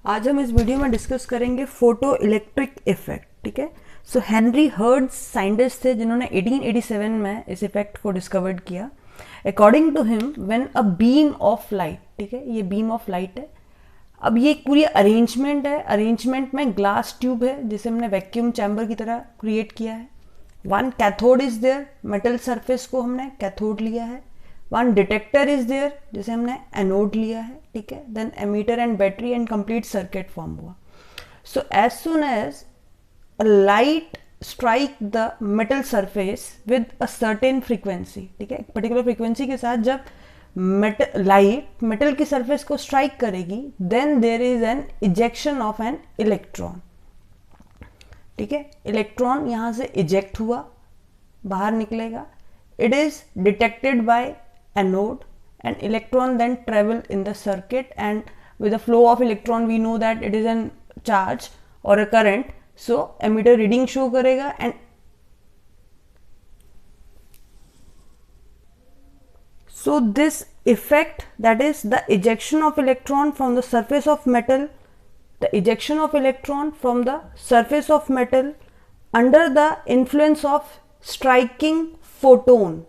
आज हम इस वीडियो में डिस्कस करेंगे फोटो इलेक्ट्रिक इफेक्ट। ठीक है, सो हेनरी हर्ट्ज साइंटिस्ट थे जिन्होंने 1887 में इस इफेक्ट को डिस्कवर्ड किया। According to him when a beam of light, ठीक है, ये बीम ऑफ लाइट है। अब ये एक पूरी अरेंजमेंट है। अरेंजमेंट में ग्लास ट्यूब है जिसे हमने वैक्यूम चैम्बर की तरह क्रिएट किया है। One cathode is there, metal surface को हमने कैथोड लिया है। वन डिटेक्टर इज देयर जिसे हमने एनोड लिया है। ठीक है, then ammeter and battery and complete circuit form हुआ। So as soon as a light strike the metal surface with a certain frequency, ठीक है, पर्टिकुलर फ्रीक्वेंसी के साथ जब लाइट मेटल की सरफेस को स्ट्राइक करेगी, then there is an ejection of an electron. ठीक है, इलेक्ट्रॉन यहां से इजेक्ट हुआ, बाहर निकलेगा। It is detected by anode and electron then travel in the circuit, and with the flow of electron we know that it is an charge or a current, so emitter reading show करेगा and so this effect, that is the ejection of electron from the surface of metal, the ejection of electron from the surface of metal under the influence of striking photon।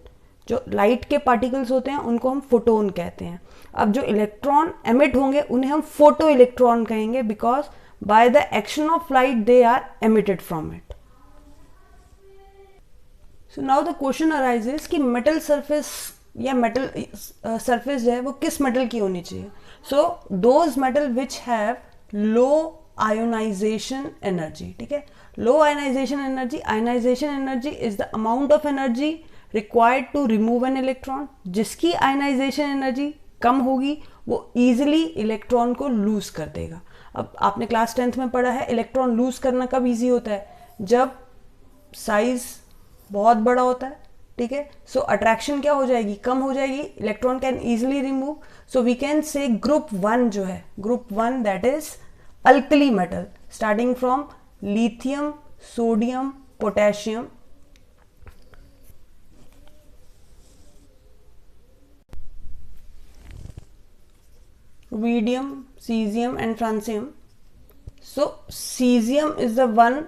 जो light के particles होते हैं उनको हम photon कहते हैं। अब जो इलेक्ट्रॉन एमिट होंगे उन्हें हम फोटो इलेक्ट्रॉन कहेंगे, because by the action of light they are emitted from it. So now the question arises कि मेटल सरफेस या मेटल सरफेस जो है वो किस मेटल की होनी चाहिए। So those metal which have low ionisation energy. ठीक है, low ionisation energy, ionisation energy is the amount of energy required to remove an electron. जिसकी आयनाइजेशन एनर्जी कम होगी वो इजीली इलेक्ट्रॉन को लूज कर देगा। अब आपने क्लास 10th में पढ़ा है इलेक्ट्रॉन लूज करना कब इजी होता है, जब साइज बहुत बड़ा होता है। ठीक है, सो अट्रैक्शन क्या हो जाएगी, कम हो जाएगी, electron can easily remove. So we can say group 1 जो है, group 1 that is alkali metal starting from lithium, sodium, potassium, rubidium, cesium and francium. So cesium is the one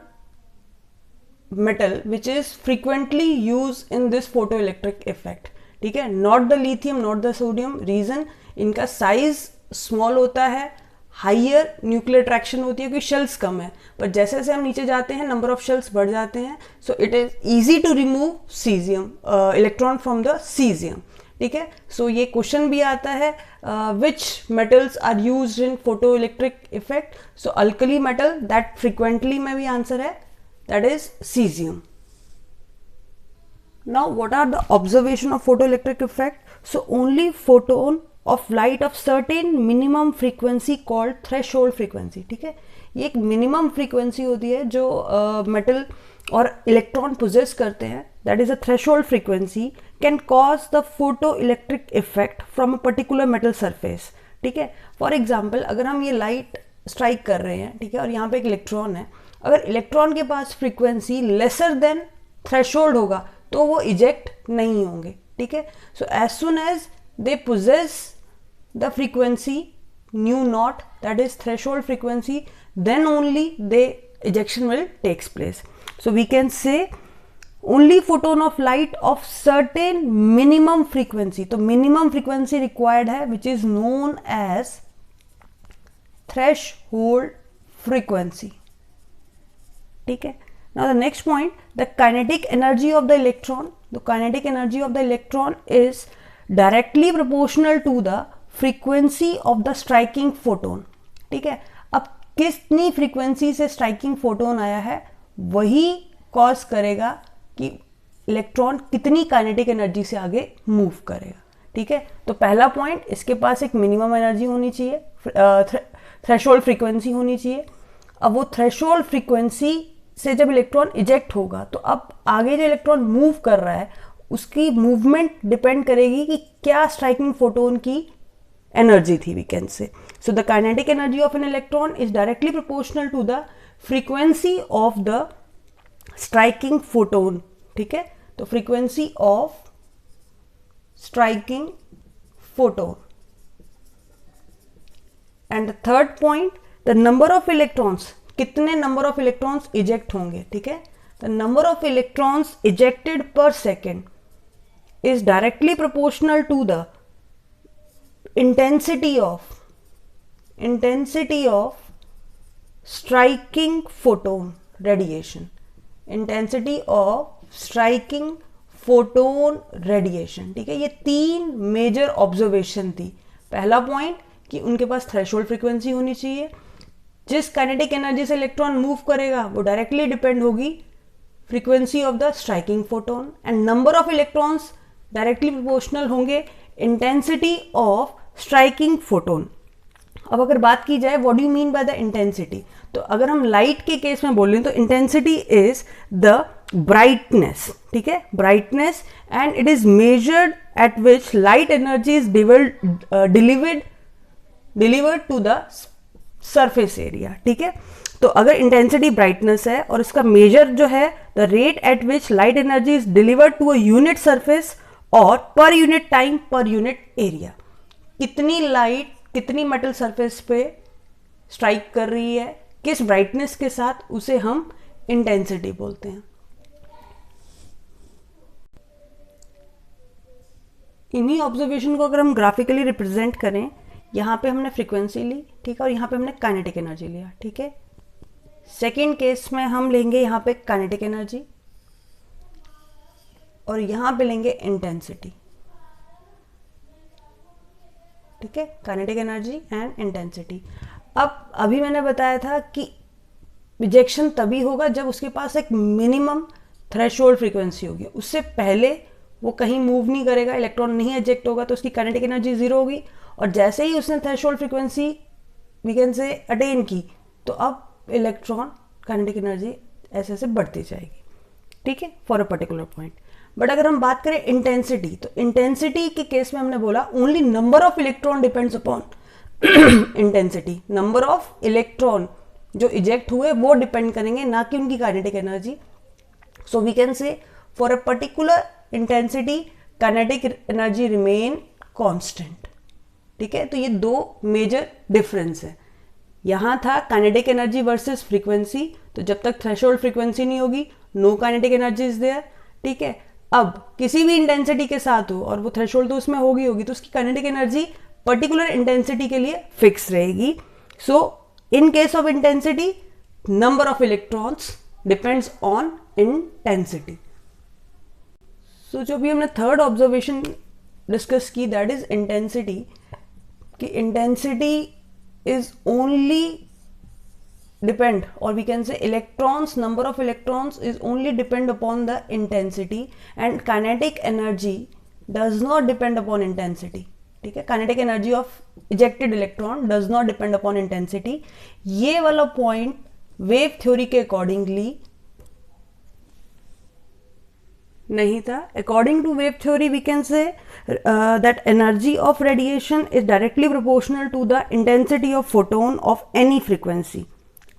metal which is frequently used in this photoelectric effect. ठीक है, not the lithium, not the sodium. reason इनका size small होता है, higher nuclear attraction होती है क्योंकि shells कम है, पर जैसे जैसे हम नीचे जाते हैं नंबर ऑफ शेल्स बढ़ जाते हैं। So it is easy to remove caesium electron from the caesium. ठीक है, सो ये क्वेश्चन भी आता है which metals are used in photo electric effect. So alkali metal that frequently में भी आंसर है, that is caesium. Now what are the observation of photo electric effect. So only photon of light of certain minimum frequency called threshold frequency. ठीक है, ये एक minimum frequency होती है जो मेटल और इलेक्ट्रॉन पोजेस करते हैं, that is a threshold frequency, can cause the photo electric effect from a particular metal surface. ठीक है, फॉर एग्जाम्पल अगर हम ये लाइट स्ट्राइक कर रहे हैं, ठीक है, और यहाँ पे एक इलेक्ट्रॉन है, अगर इलेक्ट्रॉन के पास फ्रीक्वेंसी लेसर देन थ्रेशोल्ड होगा तो वो इजेक्ट नहीं होंगे। ठीक है, so as soon as they possess the frequency nu naught, that is threshold frequency, then only the ejection will takes place. So we can say only photon of light of certain minimum frequency, तो minimum frequency required है which is known as threshold frequency. ठीक है, now the next point, the kinetic energy of the electron, the kinetic energy of the electron is directly proportional to the frequency of the striking photon. ठीक है, अब कितनी frequency से striking photon आया है वही कॉज करेगा कि इलेक्ट्रॉन कितनी काइनेटिक एनर्जी से आगे मूव करेगा। ठीक है, तो पहला पॉइंट, इसके पास एक मिनिमम एनर्जी होनी चाहिए, थ्रेशोल्ड फ्रीक्वेंसी होनी चाहिए। अब वो थ्रेशोल्ड फ्रीक्वेंसी से जब इलेक्ट्रॉन इजेक्ट होगा तो अब आगे जो इलेक्ट्रॉन मूव कर रहा है उसकी मूवमेंट डिपेंड करेगी कि क्या स्ट्राइकिंग फोटोन की energy थी, we can say. So the kinetic energy of an electron is directly proportional to the frequency of the striking photon. ठीक है, तो frequency of striking photon. And the third point, the number of electrons, कितने number of electrons eject होंगे, ठीक है, the number of electrons ejected per second is directly proportional to the intensity of striking photon radiation, intensity of striking photon radiation, ठीक है। ये 3 major observation थी। पहला point कि उनके पास थ्रेशोल्ड फ्रीक्वेंसी होनी चाहिए, जिस काइनेटिक एनर्जी से इलेक्ट्रॉन मूव करेगा वो डायरेक्टली डिपेंड होगी frequency of the striking photon, and number of electrons directly proportional होंगे इंटेंसिटी ऑफ स्ट्राइकिंग फोटोन। अब अगर बात की जाए what do you mean by the intensity, तो अगर हम लाइट के केस में बोल रहे हैं तो इंटेंसिटी इज द ब्राइटनेस, ठीक है, brightness, and it is measured at which light energy is delivered to the surface area, ठीक है। तो अगर इंटेंसिटी ब्राइटनेस है और इसका मेजर जो है the rate at which light energy is delivered to a unit surface और per unit time per unit area, कितनी लाइट कितनी मेटल सरफेस पे स्ट्राइक कर रही है किस ब्राइटनेस के साथ, उसे हम इंटेंसिटी बोलते हैं। इन्हीं ऑब्जर्वेशन को अगर हम ग्राफिकली रिप्रेजेंट करें, यहां पे हमने फ्रीक्वेंसी ली, ठीक है, और यहां पे हमने काइनेटिक एनर्जी लिया, ठीक है। सेकेंड केस में हम लेंगे यहां पे काइनेटिक एनर्जी और यहां पे लेंगे इंटेंसिटी, ठीक है, काइनेटिक एनर्जी एंड इंटेंसिटी। अब अभी मैंने बताया था कि रिजेक्शन तभी होगा जब उसके पास एक मिनिमम थ्रेशोल्ड फ्रीक्वेंसी होगी, उससे पहले वो कहीं मूव नहीं करेगा, इलेक्ट्रॉन नहीं एजेक्ट होगा, तो उसकी काइनेटिक एनर्जी जीरो होगी, और जैसे ही उसने threshold frequency we can say attain की, तो अब इलेक्ट्रॉन काइनेटिक एनर्जी ऐसे ऐसे बढ़ती जाएगी, ठीक है, for a particular point. But अगर हम बात करें इंटेंसिटी, तो इंटेंसिटी के केस में हमने बोला only number of electron depends upon intensity, number of electron जो इजेक्ट हुए वो डिपेंड करेंगे, ना कि उनकी kinetic energy. So we can say for a particular intensity kinetic energy remain constant, ठीक है। तो ये 2 मेजर डिफरेंस है। यहां था काइनेटिक एनर्जी वर्सेस फ्रीक्वेंसी, तो जब तक थ्रेशोल्ड फ्रीक्वेंसी नहीं होगी no kinetic energy is there, ठीक है। अब किसी भी इंटेंसिटी के साथ हो और वो थ्रेशोल्ड तो उसमें होगी तो उसकी काइनेटिक एनर्जी पर्टिकुलर इंटेंसिटी के लिए फिक्स रहेगी। So in case of intensity number of electrons depends on intensity. So जो भी हमने थर्ड ऑब्जर्वेशन डिस्कस की दैट इज इंटेंसिटी, कि intensity is only depend, or we can say electrons, number of electrons is only depend upon the intensity, and kinetic energy does not depend upon intensity, ठीक है। kinetic energy of ejected electron does not depend upon intensity। ये वाला point wave theory के accordingly नहीं था। According to wave theory we can say that energy of radiation is directly proportional to the intensity of photon of any frequency,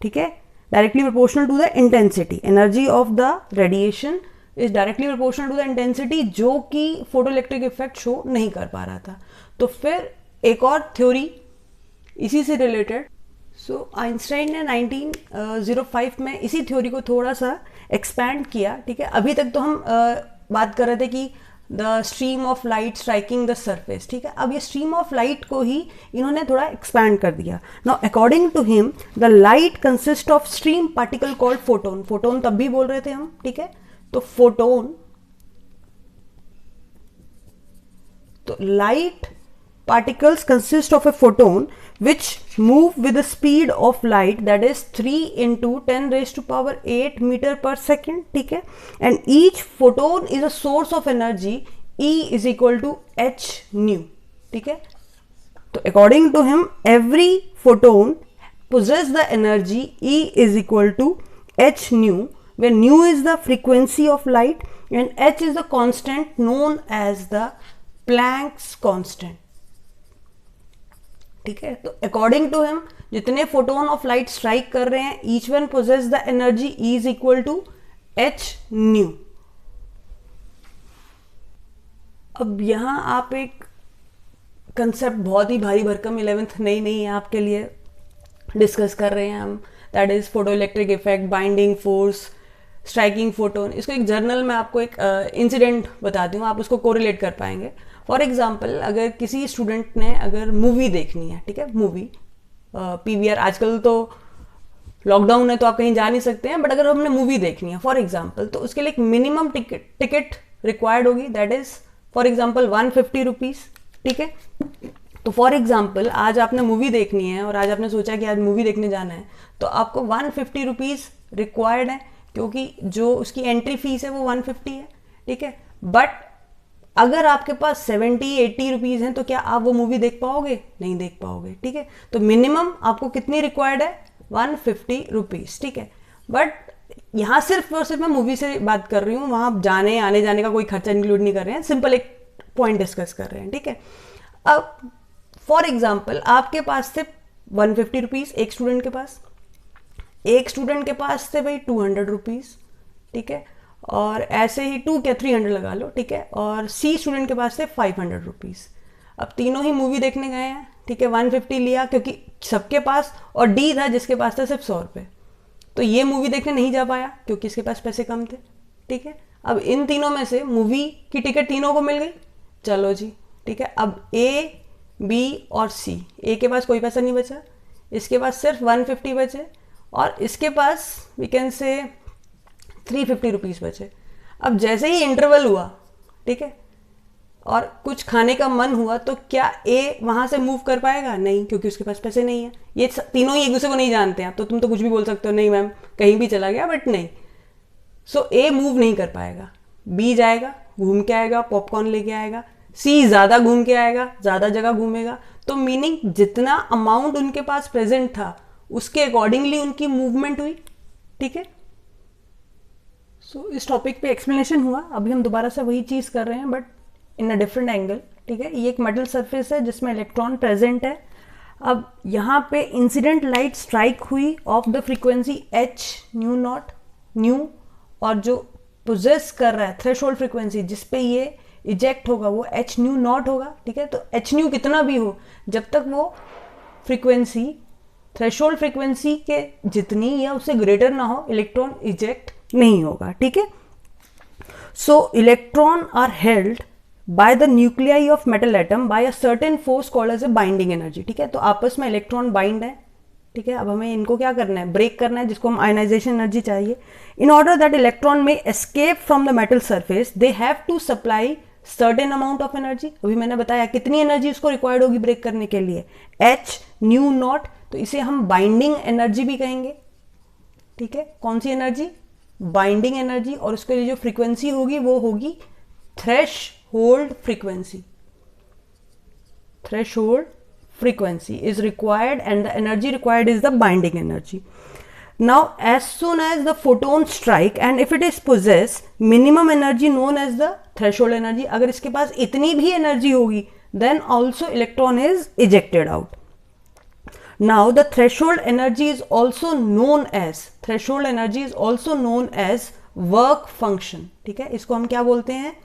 ठीक है, directly proportional to the intensity. Energy of the radiation is directly proportional to the intensity, जो कि photo electric effect show नहीं कर पा रहा था। तो फिर एक और थ्योरी इसी से रिलेटेड, सो आइंस्टाइन ने 1905 में इसी थ्योरी को थोड़ा सा एक्सपैंड किया, ठीक है। अभी तक तो हम बात कर रहे थे कि the stream of light striking the surface, ठीक है। अब ये स्ट्रीम ऑफ लाइट को ही इन्होंने थोड़ा एक्सपैंड कर दिया। Now according to him the light consist of stream particle called photon, photon तब भी बोल रहे थे हम, ठीक है। तो फोटोन, तो light particles consist of a photon which move with the speed of light, that is 3 into 10 raised to power 8 meter per second, ठीक है। and each photon is a source of energy, E is equal to h nu, ठीक है। तो according to him every photon possess the energy E is equal to h nu, where nu is the frequency of light and h is the constant known as the Planck's constant, ठीक है। तो according to him जितने photon of light strike कर रहे हैं each one possess the energy E is equal to h nu. अब यहां आप एक कंसेप्ट बहुत ही भारी भरकम 11th नहीं है आपके लिए, डिस्कस कर रहे हैं हम, that is photo electric effect, binding force, striking photon. इसको एक जर्नल में आपको एक इंसिडेंट बताती हूँ, आप उसको कोरिलेट कर पाएंगे। फॉर एग्जाम्पल, अगर किसी स्टूडेंट ने अगर मूवी देखनी है, ठीक है, मूवी पीवीआर, आजकल तो लॉकडाउन है तो आप कहीं जा नहीं सकते हैं, बट अगर हमने मूवी देखनी है फॉर एग्जाम्पल, तो उसके लिए एक मिनिमम टिकट रिक्वायर्ड होगी, that is for example 150 rupees, ठीक है। तो फॉर एग्जाम्पल आज आपने मूवी देखनी है और आज आपने सोचा कि आज मूवी देखने जाना है, तो आपको 150 रुपीज़ रिक्वायर्ड है, क्योंकि जो उसकी एंट्री फीस है वो 150 है, ठीक है। बट अगर आपके पास 70-80 रुपीज़ हैं तो क्या आप वो मूवी देख पाओगे? नहीं देख पाओगे, ठीक है। तो मिनिमम आपको कितनी रिक्वायर्ड है? 150 रुपीज़, ठीक है। बट यहाँ सिर्फ और सिर्फ मैं मूवी से बात कर रही हूँ, वहाँ जाने आने जाने का कोई खर्चा इंक्लूड नहीं कर रहे हैं, सिंपल एक पॉइंट डिस्कस कर रहे हैं, ठीक है। अब फॉर एग्जाम्पल आपके पास थे 150 रुपीज़, एक स्टूडेंट के पास थे भाई 200 रुपीज़, ठीक है, और ऐसे ही 2 क्या 300 लगा लो, ठीक है, और सी स्टूडेंट के पास थे 500 रुपीज़। अब तीनों ही मूवी देखने गए हैं, ठीक है, 150 लिया क्योंकि सबके पास, और डी था जिसके पास था सिर्फ 100 रुपये, तो ये मूवी देखने नहीं जा पाया क्योंकि इसके पास पैसे कम थे, ठीक है। अब इन तीनों में से मूवी की टिकट तीनों को मिल गई, चलो जी, ठीक है। अब ए, बी और सी, ए के पास कोई पैसा नहीं बचा, इसके पास सिर्फ 150 बचे, और इसके पास वी कैन से 350 रुपीज़ बचे। अब जैसे ही इंटरवल हुआ, ठीक है, और कुछ खाने का मन हुआ, तो क्या ए वहाँ से मूव कर पाएगा? नहीं, क्योंकि उसके पास पैसे नहीं है। ये तीनों ही एक दूसरे को नहीं जानते हैं, तो तुम तो कुछ भी बोल सकते हो, नहीं मैम कहीं भी चला गया, बट नहीं। सो ए मूव नहीं कर पाएगा, बी जाएगा, घूम के आएगा, पॉपकॉर्न लेके आएगा, सी ज़्यादा घूम के आएगा, ज़्यादा जगह घूमेगा। तो मीनिंग जितना अमाउंट उनके पास प्रेजेंट था उसके अकॉर्डिंगली उनकी मूवमेंट हुई, ठीक है। सो इस टॉपिक पे एक्सप्लेनेशन हुआ। अभी हम दोबारा से वही चीज़ कर रहे हैं but in a different angle, ठीक है। ये एक मेटल सरफेस है जिसमें इलेक्ट्रॉन प्रेजेंट है। अब यहाँ पे इंसिडेंट लाइट स्ट्राइक हुई of the frequency h new not new, और जो पोजेस कर रहा है थ्रेशोल्ड फ्रीक्वेंसी जिस पे ये इजेक्ट होगा वो h न्यू नॉट होगा, ठीक है। तो h न्यू कितना भी हो, जब तक वो फ्रीक्वेंसी थ्रेशोल्ड फ्रीक्वेंसी के जितनी या उससे ग्रेटर ना हो, इलेक्ट्रॉन इजेक्ट नहीं होगा, ठीक है। So electron are held by the nuclei of metal atom by a certain force called as a binding energy, ठीक है। तो आपस में इलेक्ट्रॉन बाइंड है, ठीक है। अब हमें इनको क्या करना है? ब्रेक करना है, जिसको हम आयनाइजेशन एनर्जी चाहिए। In order that electron may escape from the metal surface they have to supply certain amount of energy. अभी मैंने बताया कितनी एनर्जी उसको रिक्वायर्ड होगी ब्रेक करने के लिए, h न्यू नॉट। तो इसे हम बाइंडिंग एनर्जी भी कहेंगे, ठीक है। कौन सी एनर्जी? Binding energy. और उसके लिए जो फ्रीक्वेंसी होगी वो होगी threshold frequency. Threshold frequency is required and the energy required is the binding energy. Now as soon as the photon strike and if it is possess minimum energy known as the threshold energy, अगर इसके पास इतनी भी energy होगी then also electron is ejected out. Now the threshold energy is also known as work function, ठीक है। इसको हम क्या बोलते हैं?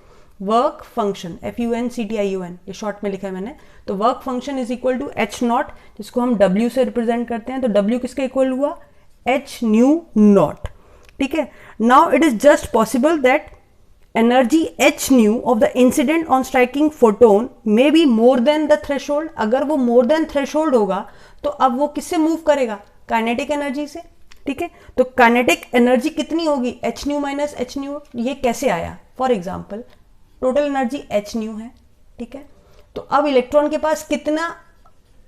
वर्क फंक्शन, FUNCTIUN, ये शॉर्ट में लिखा है मैंने। तो work function is equal to h naught, जिसको हम W से रिप्रेजेंट करते हैं। तो W किसके इक्वल हुआ? h न्यू नॉट, ठीक है। Now it is just possible that energy h new of the incident on striking photon may be more than the threshold. अगर वो मोर देन थ्रेशोल्ड होगा तो अब वो किससे मूव करेगा? काइनेटिक एनर्जी से, ठीक है। तो काइनेटिक एनर्जी कितनी होगी? h new minus h new. ये कैसे आया? For example total energy h new है, ठीक है। तो अब इलेक्ट्रॉन के पास कितना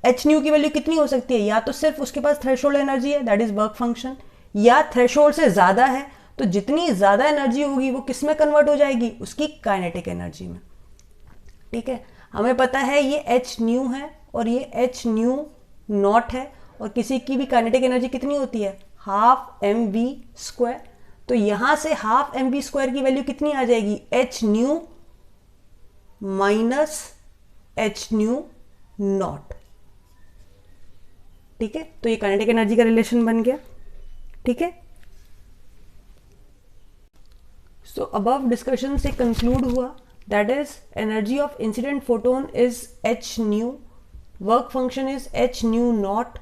h न्यू की वैल्यू कितनी हो सकती है? या तो सिर्फ उसके पास थ्रेशोल्ड एनर्जी है, दैट इज वर्क फंक्शन, या थ्रेशोल्ड से ज्यादा है। तो जितनी ज्यादा एनर्जी होगी वो किस में कन्वर्ट हो जाएगी? उसकी काइनेटिक एनर्जी में, ठीक है। हमें पता है ये h न्यू है और ये h न्यू नॉट है, और किसी की भी काइनेटिक एनर्जी कितनी होती है? Half mv²। तो यहां से हाफ mv² की वैल्यू कितनी आ जाएगी? h new minus h new not, ठीक है। तो ये काइनेटिक एनर्जी का रिलेशन बन गया, ठीक है। सो अबव डिस्कशन से कंक्लूड हुआ that is energy of incident photon is h new, work function is h new not,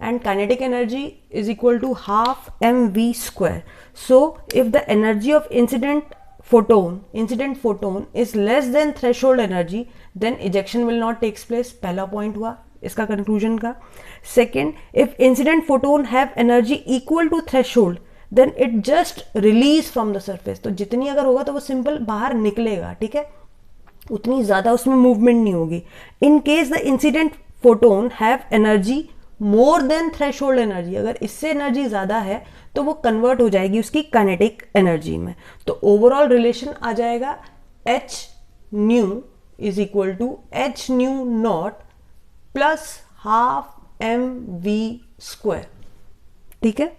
and kinetic energy is equal to half mv square. So if the energy of incident photon is less than threshold energy, then ejection will not takes place. पहला point हुआ इसका conclusion का. Second, if incident photon have energy equal to threshold, then it just release from the surface. तो जितनी अगर होगा तो वो simple बाहर निकलेगा, ठीक है, उतनी ज़्यादा उसमें मूवमेंट नहीं होगी. In case the incident photon have energy more than threshold energy, अगर इससे एनर्जी ज़्यादा है तो वो कन्वर्ट हो जाएगी उसकी काइनेटिक एनर्जी में. तो ओवरऑल रिलेशन आ जाएगा H nu is equal to H nu naught plus half M V square. ठीक है.